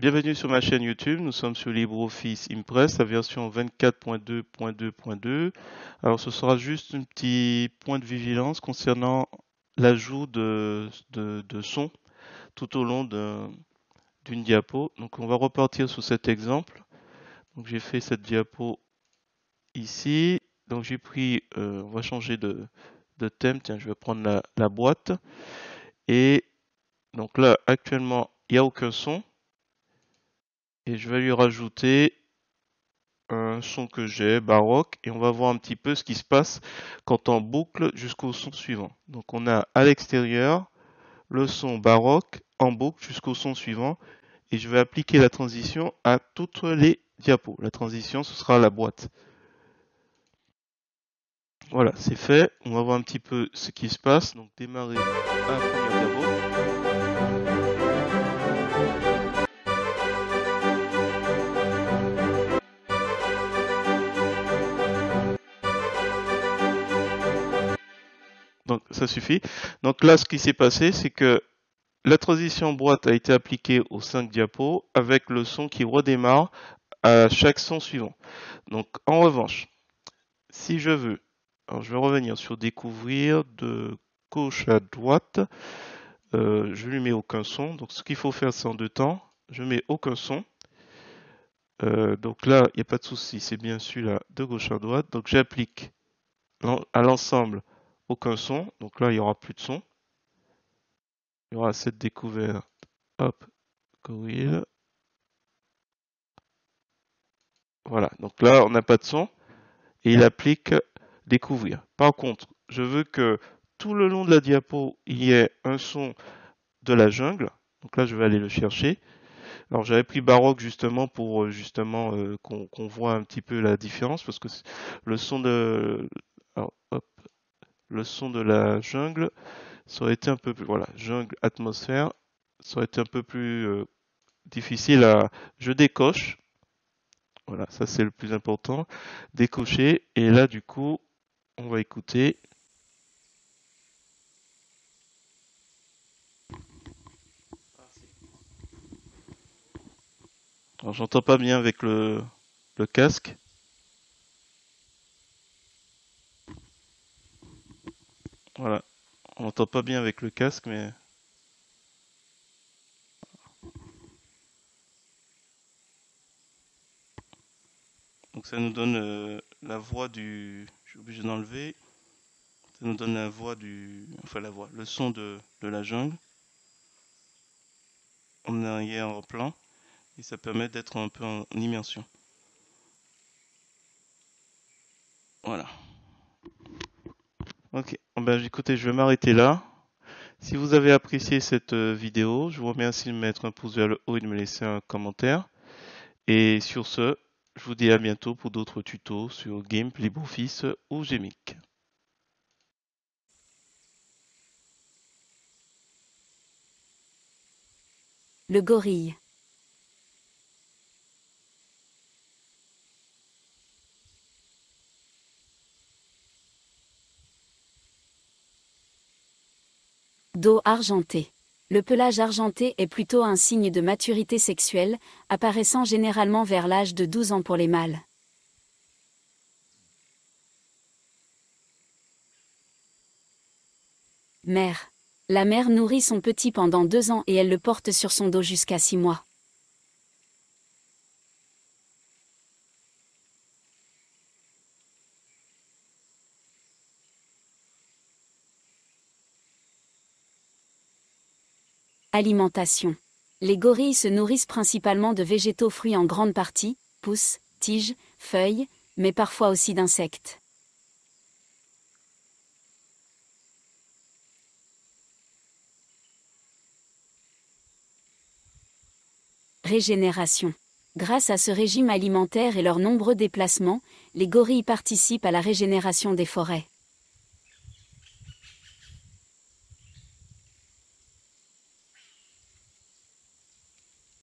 Bienvenue sur ma chaîne YouTube, nous sommes sur LibreOffice Impress, la version 24.2.2.2. Alors ce sera juste un petit point de vigilance concernant l'ajout de son tout au long d'une diapo. Donc on va repartir sur cet exemple. Donc j'ai fait cette diapo ici. Donc j'ai pris, on va changer de thème, tiens je vais prendre la boîte. Et donc là actuellement il n'y a aucun son. Et je vais lui rajouter un son que j'ai, baroque, et on va voir un petit peu ce qui se passe quand on boucle jusqu'au son suivant. Donc on a à l'extérieur le son baroque en boucle jusqu'au son suivant, et je vais appliquer la transition à toutes les diapos. La transition, ce sera la boîte. Voilà, c'est fait. On va voir un petit peu ce qui se passe. Donc démarrer à la première diapo. Donc ça suffit. Donc là, ce qui s'est passé, c'est que la transition boîte a été appliquée aux 5 diapos avec le son qui redémarre à chaque son suivant. Donc en revanche, si je veux, alors je vais revenir sur découvrir de gauche à droite, je lui mets aucun son. Donc ce qu'il faut faire, c'est en deux temps. Je mets aucun son. Donc là, il n'y a pas de souci, c'est bien celui-là de gauche à droite. Donc j'applique à l'ensemble aucun son. Donc là, il n'y aura plus de son. Il y aura cette découverte. Hop, gorille. Voilà, donc là, on n'a pas de son. Et il applique découvrir. Par contre, je veux que tout le long de la diapo, il y ait un son de la jungle. Donc là, je vais aller le chercher. Alors, j'avais pris baroque justement pour qu'on voit un petit peu la différence parce que le son de alors, hop, le son de la jungle, ça aurait été un peu plus voilà, jungle atmosphère, ça aurait été un peu plus difficile à je décoche. Voilà, ça c'est le plus important. Décocher et là du coup, on va écouter. Alors j'entends pas bien avec le casque. Voilà, on n'entend pas bien avec le casque, mais donc ça nous donne la voix du. Je suis obligé d'enlever. Ça nous donne la voix du. Enfin la voix, le son de la jungle en arrière-plan et ça permet d'être un peu en immersion. Voilà. Ok. Ben écoutez, je vais m'arrêter là. Si vous avez apprécié cette vidéo, je vous remercie de mettre un pouce vers le haut et de me laisser un commentaire. Et sur ce, je vous dis à bientôt pour d'autres tutos sur GIMP, LibreOffice ou Gmic. Le gorille. Dos argenté. Le pelage argenté est plutôt un signe de maturité sexuelle, apparaissant généralement vers l'âge de 12 ans pour les mâles. Mère. La mère nourrit son petit pendant 2 ans et elle le porte sur son dos jusqu'à 6 mois. Alimentation. Les gorilles se nourrissent principalement de végétaux fruits en grande partie, pousses, tiges, feuilles, mais parfois aussi d'insectes. Régénération. Grâce à ce régime alimentaire et leurs nombreux déplacements, les gorilles participent à la régénération des forêts.